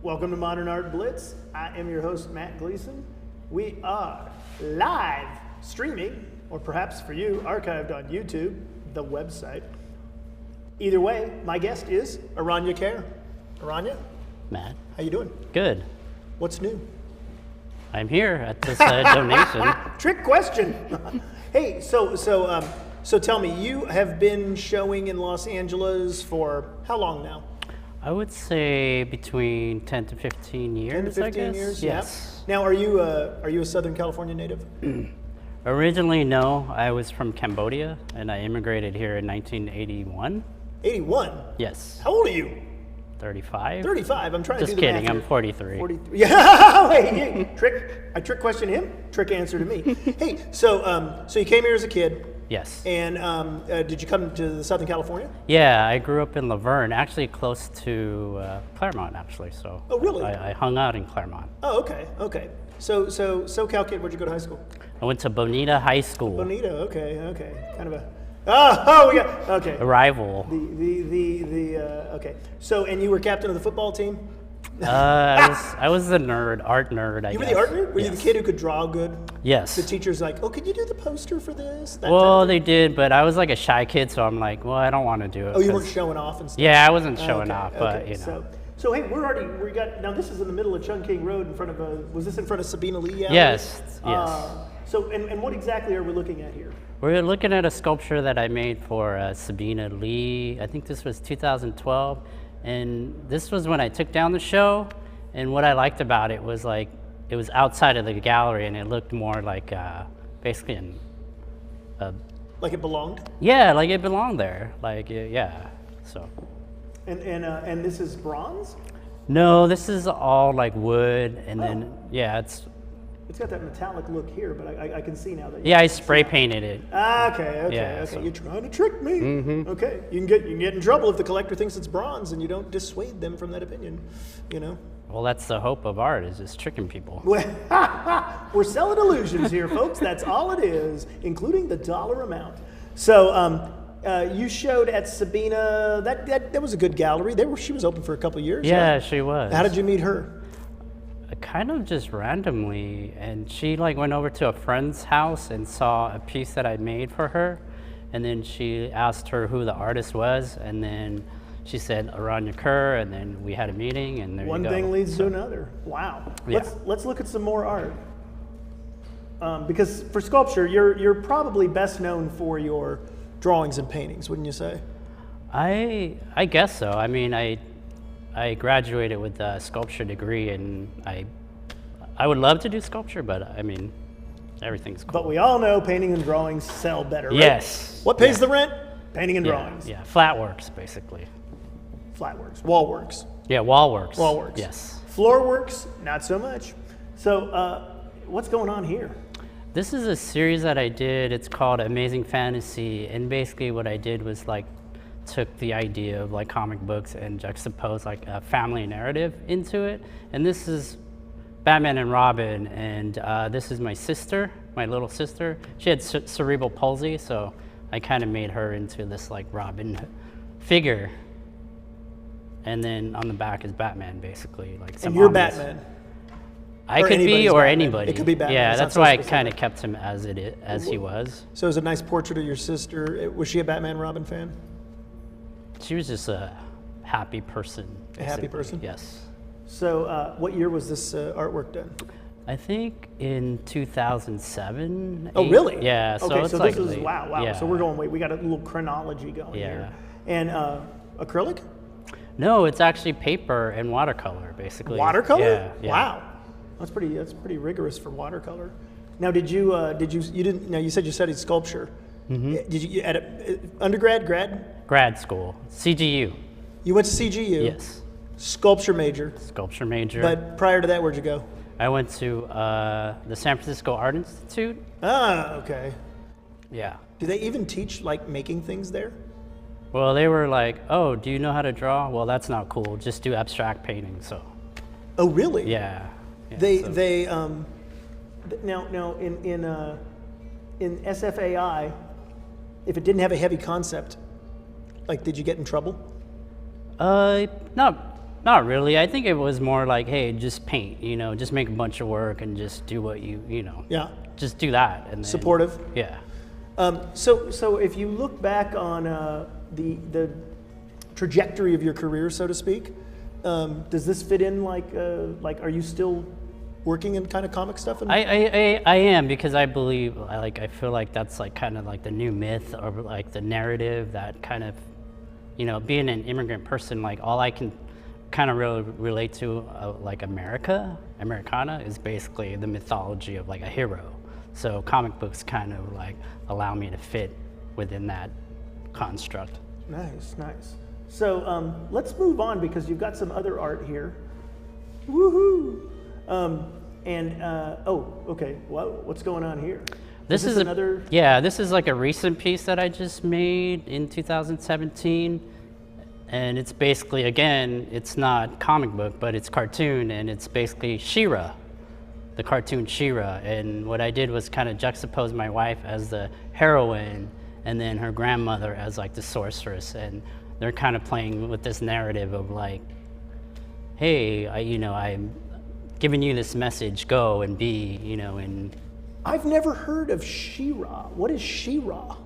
Welcome to Modern Art Blitz. I am your host, Matt Gleason. We are live streaming, or perhaps for you, archived on YouTube, the website. Either way, my guest is Aragna Ker. Aragna? Matt. How you doing? Good. What's new? I'm here at this donation. Trick question. Hey, so tell me, you have been showing in Los Angeles for how long now? I would say between 10 to 15 years, 10 to 15 I guess. years, yes. Yeah. Now, are you a Southern California native? Originally, no. I was from Cambodia, and I immigrated here in 1981. 81? Yes. How old are you? 35. 35. I'm trying Just to do the kidding. math I'm here. 43. 43. Yeah. Hey, trick question him. Trick answer to me. Hey, so you came here as a kid. Yes. And did you come to Southern California? Yeah, I grew up in Laverne, actually close to Claremont, actually. So. Oh, really? I hung out in Claremont. Oh, okay. Okay. So SoCal kid, where'd you go to high school? I went to Bonita High School. Bonita. Okay. Kind of a. Oh, we got okay. A rival. Okay. So, and you were captain of the football team? I was the nerd, art nerd, I guess. You were the art nerd? Were you Yes. the kid who could draw good? Yes. The teacher's like, oh, could you do the poster for this? That Well, type of they thing? did, but I was like a shy kid, so I'm like, well, I don't want to do it. Oh, you 'cause- weren't showing off and stuff? Yeah, I wasn't showing Okay, off, but okay. you know. So hey, we got, now this is in the middle of Chungking Road in front of was this in front of Sabina Lee Alley? Yes, So, and what exactly are we looking at here? We're looking at a sculpture that I made for Sabina Lee. I think this was 2012, and this was when I took down the show. And what I liked about it was like it was outside of the gallery, and it looked more like basically Like it belonged? yeah, like it belonged there. Like yeah, so. And this is bronze? No, this is all like wood, and then yeah, it's It's got that metallic look here, but I can see now that. yeah, I spray painted it. Okay. Yeah, okay. so- You're trying to trick me. Mm-hmm. Okay. You can get in trouble if the collector thinks it's bronze and you don't dissuade them from that opinion. You know. Well, that's the hope of art, is just tricking people. We're selling illusions here, folks. That's all it is, including the dollar amount. So you showed at Sabina. That was a good gallery. She was open for a couple of years. Yeah, she was. How did you meet her? Kind of just randomly, and she like went over to a friend's house and saw a piece that I made for her, and then she asked her who the artist was, and then she said Aragna Ker, and then we had a meeting, and there One you go. thing leads to another. Wow. Yeah. Let's look at some more art. Because for sculpture, you're probably best known for your drawings and paintings, wouldn't you say? I guess so. I mean, I graduated with a sculpture degree, and I would love to do sculpture, but I mean, everything's cool. But we all know painting and drawings sell better, right? Yes. What pays the rent? Painting and drawings. Yeah, flat works basically. Flatworks, wall works. Yeah, wall works. Wall works. Yes. Floor works, not so much. So what's going on here? This is a series that I did. It's called Amazing Fantasy, and basically what I did was like took the idea of like comic books and juxtaposed like a family narrative into it. And this is Batman and Robin, and this is my sister, my little sister. She had cerebral palsy, so I kind of made her into this like Robin figure. And then on the back is Batman, basically. Like some And you're ominous- Batman. I Or could be, anybody's or Batman. anybody. It could be Batman. Yeah, It's not that's so why I specific. kind of kept him as he was. So it was a nice portrait of your sister. Was she a Batman Robin fan? She was just a happy person. A happy basically. person? Yes. So what year was this artwork done? I think in 2007. Oh, 8. really? Yeah. So okay, it's so like this is, late. wow. Yeah. So we're going, we got a little chronology going here. Yeah. And acrylic? No, it's actually paper and watercolor, basically. Watercolor? Yeah. Wow. That's pretty rigorous for watercolor. Now, you said you studied sculpture. Mm-hmm. Did you at undergrad, Grad school, CGU. You went to CGU. Yes. Sculpture major. Sculpture major. But prior to that, where'd you go? I went to the San Francisco Art Institute. Ah, okay. Yeah. Do they even teach like making things there? Well, they were like, "Oh, do you know how to draw? Well, that's not cool. Just do abstract painting." So. Oh, really? Yeah. They now in SFAI, if it didn't have a heavy concept, like, did you get in trouble? Not really. I think it was more like, hey, just paint, just make a bunch of work and just do what Yeah. just do that. And then, Supportive. Yeah. So if you look back on the trajectory of your career, so to speak, does this fit in like are you still working in kind of comic stuff? I am, because I believe, I feel like that's like kind of like the new myth, or like the narrative that kind of, being an immigrant person, like all I can kind of really relate to, like Americana is basically the mythology of like a hero. So comic books kind of like allow me to fit within that construct. Nice. So let's move on, because you've got some other art here. Woohoo! Okay. What's going on here? This is another. Yeah, this is like a recent piece that I just made in 2017, and it's basically, again, it's not comic book, but it's cartoon, and it's basically She-Ra, the cartoon She-Ra. And what I did was kind of juxtapose my wife as the heroine, and then her grandmother as like the sorceress, and they're kind of playing with this narrative of like, hey, I'm giving you this message, go and be, and... I've never heard of She-Ra. What is She-Ra?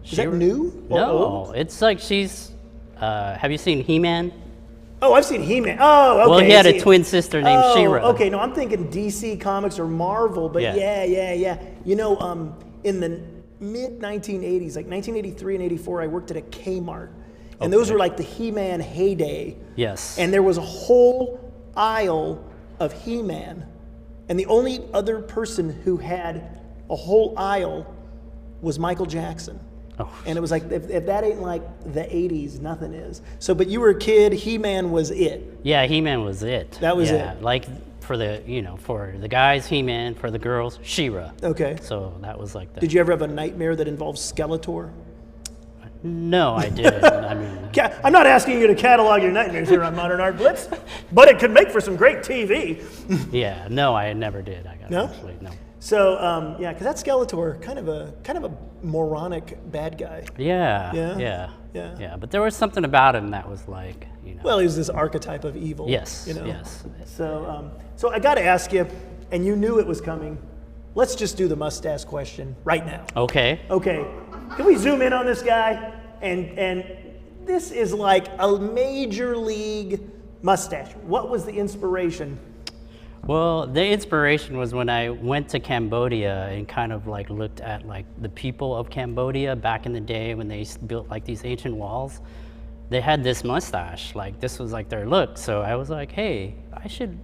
Is that new? No, it's like she's, have you seen He-Man? Oh, I've seen He-Man. Oh, okay. Well, he had a twin sister named She-Ra. Okay, no, I'm thinking DC Comics or Marvel, but yeah. In the mid-1980s, like 1983 and 84, I worked at a Kmart. And those were like the He-Man heyday. Yes. And there was a whole aisle of He-Man. And the only other person who had a whole aisle was Michael Jackson. Oh. And it was like, if that ain't like the 80s, nothing is. So, but you were a kid, He-Man was it. Yeah, He-Man was it. That was it. Like for the, for the guys, He-Man, for the girls, She-Ra. Okay. So that was like that. Did you ever have a nightmare that involved Skeletor? No, I didn't. I mean, I'm not asking you to catalog your nightmares here on Modern Art Blitz, but it could make for some great TV. yeah, no, I never did. No? Actually, no. So because that Skeletor, kind of a moronic bad guy. Yeah. But there was something about him that was like, Well, he was this archetype of evil. Yes. Yes. So I got to ask you, and you knew it was coming. Let's just do the mustache question right now. Okay. Okay. Can we zoom in on this guy? And this is like a major league mustache. What was the inspiration? Well, the inspiration was when I went to Cambodia and kind of like looked at like the people of Cambodia back in the day when they built like these ancient walls. They had this mustache, like this was like their look. So I was like, hey, I should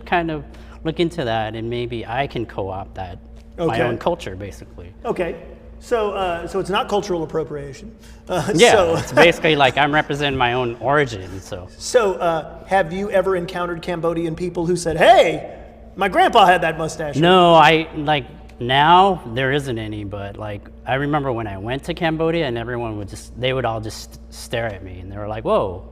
kind of look into that, and maybe I can co-opt that, my own culture, basically. Okay. So it's not cultural appropriation. It's basically like I'm representing my own origin. So have you ever encountered Cambodian people who said, "Hey, my grandpa had that mustache"? No, now there isn't any, but like I remember when I went to Cambodia, and everyone they would all just stare at me, and they were like, "Whoa,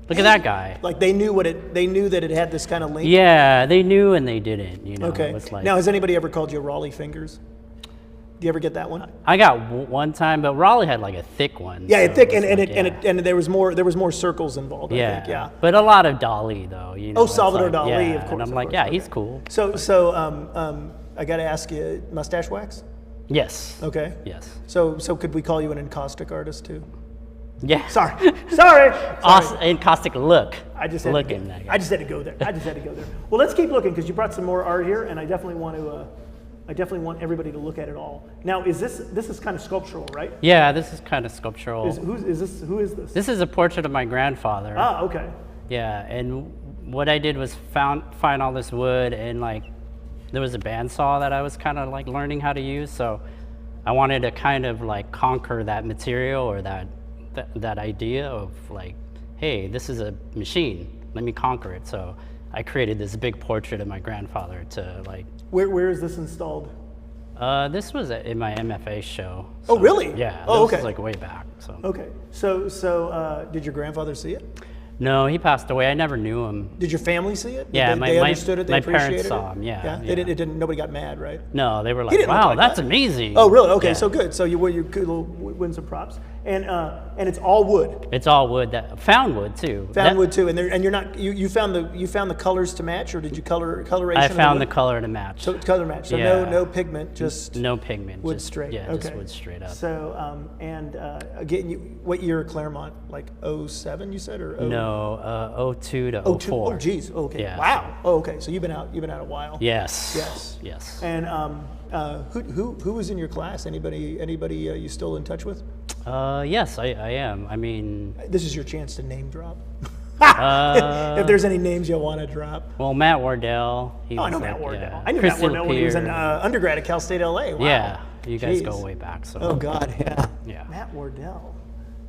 look at that guy!" Like they knew that it had this kind of link. Yeah, they knew and they didn't. Okay. It was like, now, has anybody ever called you Raleigh fingers? Do you ever get that one? I got one time, but Raleigh had like a thick one. Yeah, so thick, and there was more circles involved. I think, yeah. But a lot of Dali though. Oh, Salvador Dali, of course. And I'm like, yeah, he's cool. So I got to ask you, mustache wax? Yes. Okay. Yes. So could we call you an encaustic artist too? Yeah. Sorry. Encaustic look. I just had to go there. Well, let's keep looking, because you brought some more art here, and I definitely want everybody to look at it all. Now, this is kind of sculptural, right? Yeah, this is kind of sculptural. Who is this? This is a portrait of my grandfather. Ah, okay. Yeah, and what I did was find all this wood, and like there was a bandsaw that I was kind of like learning how to use. So I wanted to kind of like conquer that material, or that idea of like, hey, this is a machine. Let me conquer it. So I created this big portrait of my grandfather to like. Where is this installed? This was in my MFA show. So, oh, really? Yeah. Oh, okay. This was like way back. So. Okay. So did your grandfather see it? No, he passed away. I never knew him. Did your family see it? Yeah, they understood it. They appreciated parents it? saw him. Yeah. It didn't. Nobody got mad, right? No, they were like, "Wow, that's amazing." Oh, really? Okay, yeah. so good. So you could win some props. And it's all wood. It's all wood. Found wood too. Found wood too. And you're not you found the colors to match, or did you coloration? I found the color to match. So color match. So Yeah. no pigment, just no pigment. wood just, straight. Yeah, okay. just wood straight up. So again, what year at Claremont? Like 07, you said, or No, 02 to 02? 04. Oh, geez. Okay. Yeah. Wow. Oh, okay. So you've been out a while. Yes. Yes. Yes. And who was in your class? Anybody you still in touch with? Yes, I am. I mean, This is your chance to name drop. If there's any names you want to drop. well, Matt Wardell. I know Matt Wardell. Yeah. I knew Crystal Matt Wardell when he was an Pier. undergrad at Cal State LA. Wow. Yeah, you guys Jeez. go way back. So. Oh God, yeah. Yeah. Matt Wardell.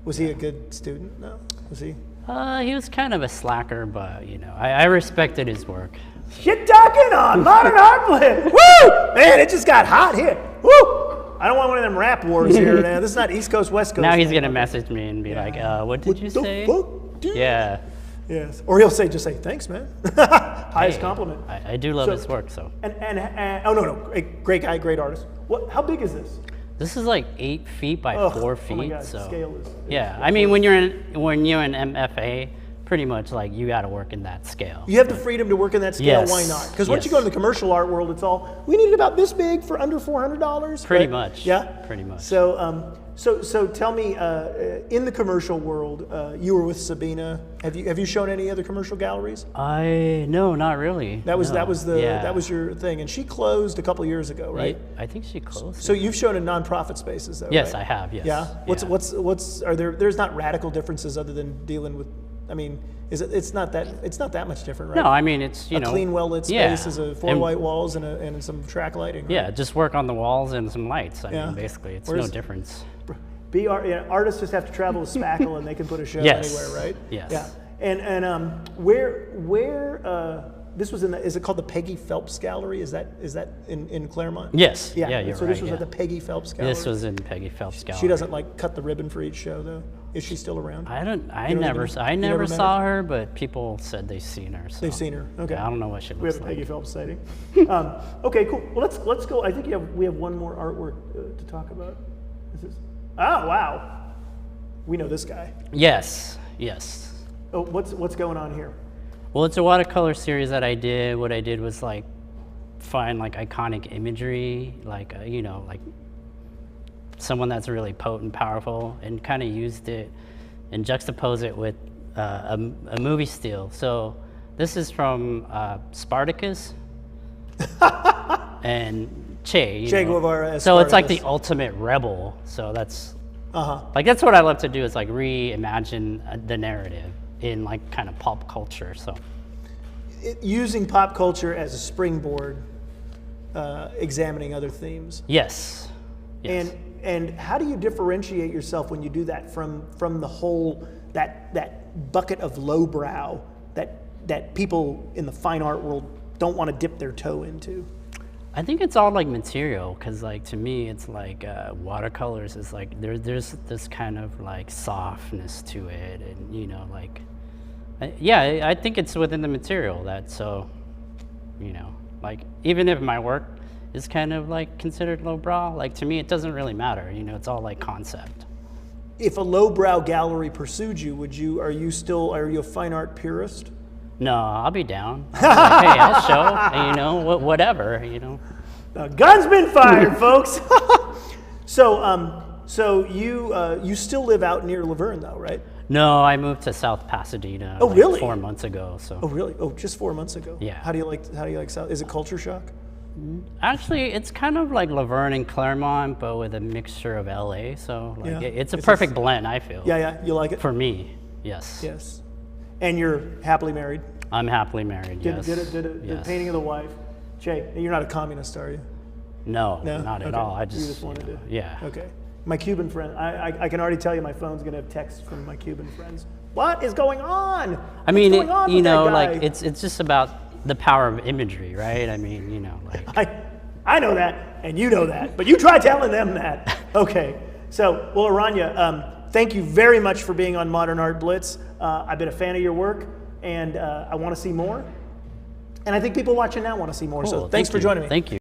Was he a good student? No. Was he? He was kind of a slacker, but I respected his work. Shit talking on Modern Art Blitz. Woo! Man, it just got hot here. Woo! I don't want one of them rap wars here. Now. This is not East Coast, West Coast. Now he's gonna message me and be like, "What did you say?" Fuck, dude? Yeah. Yes. Or he'll just say, "Thanks, man." Highest Hey, compliment. I do love his work. So And oh no, great guy, great artist. What? How big is this? this is like 8 feet by Ugh, 4 feet. Oh my God, so scale is. yeah, I mean when you're in MFA, pretty much like you got to work in that scale. You have the freedom to work in that scale. Yes. Why not? Because once you Yes. go to the commercial art world, it's all we need it about this big for under $400. Pretty right? much. Yeah. Pretty much. So, so tell me, in the commercial world, you were with Sabina. Have you shown any other commercial galleries? No, not really. That was Yeah. that was your thing, and she closed a couple years ago, right? I think she closed. So you've shown in nonprofit spaces, though. Yes, right? I have. Yes. Yeah. Yeah. What's are there's not radical differences other than dealing with. I mean, it's not that much different, right? No, I mean it's a clean, well-lit space yeah. is a 4 And- white walls and some track lighting. Right? Yeah, just work on the walls and some lights. I Yeah. mean, basically, it's Whereas- no difference. Artists just have to travel with Spackle and they can put a show Yes. anywhere, right? Yes. Yeah. And where this was in the, is it called the Peggy Phelps Gallery? Is that in Claremont? Yes. Yeah. Yeah, you're so right. this was yeah. at the Peggy Phelps Gallery. This was in Peggy Phelps Gallery. She doesn't like cut the ribbon for each show though. Is she still around? I You never never met saw her, but people said they've seen her. So. They've seen her. Okay. I don't know what she We have looks a like. Peggy Phelps sighting. Okay, cool. Well, let's go. I think we have one more artwork to talk about. Oh wow, we know this guy. Yes. Yes. Oh, what's going on here? Well, it's a watercolor series that I did. What I did was like find like iconic imagery, like like someone that's really potent, powerful, and kind of used it and juxtapose it with a movie still. So this is from Spartacus and Che. Che Guevara as So it's like the Spartacus. ultimate rebel. So that's Uh-huh. like that's what I love to do is like reimagine the narrative in like kind of pop culture. So Using pop culture as a springboard, examining other themes. yes. Yes. And how do you differentiate yourself when you do that from the whole that bucket of lowbrow that people in the fine art world don't want to dip their toe into? I think it's all like material, because like to me it's like watercolors is like there's this kind of like softness to it, and like I think it's within the material that like even if my work is kind of like considered lowbrow, like to me it doesn't really matter, it's all like concept. If a lowbrow gallery pursued you, are you a fine art purist? No, I'll be down. I'll be like, hey, I'll show, and, whatever. Gun's been fired, folks. So you still live out near Laverne, though, right? No, I moved to South Pasadena. Oh, like really? 4 months ago. So. Oh, really? Oh, just 4 months ago. Yeah. How do you like South? Is it culture shock? Actually, it's kind of like Laverne and Claremont, but with a mixture of LA. So like, Yeah. it's a perfect blend, I feel. Yeah. You like it? For me, yes. Yes. And you're happily married. I'm happily married. Did Yes. a Yes. painting of the wife. Jay, you're not a communist, are you? No, No, not at Okay. all. I You just, just wanted to. yeah. Okay. My Cuban friend. I can already tell you my phone's gonna have texts from my Cuban friends. What is going on? I mean, What's going on with that guy? like it's just about the power of imagery, right? I mean, like. I know that, and you know that, but you try telling them that. Okay. So, well, Aragna, thank you very much for being on Modern Art Blitz. I've been a fan of your work, and I want to see more. And I think people watching now want to see more. Cool. So, thanks Thank for you. joining me. Thank you.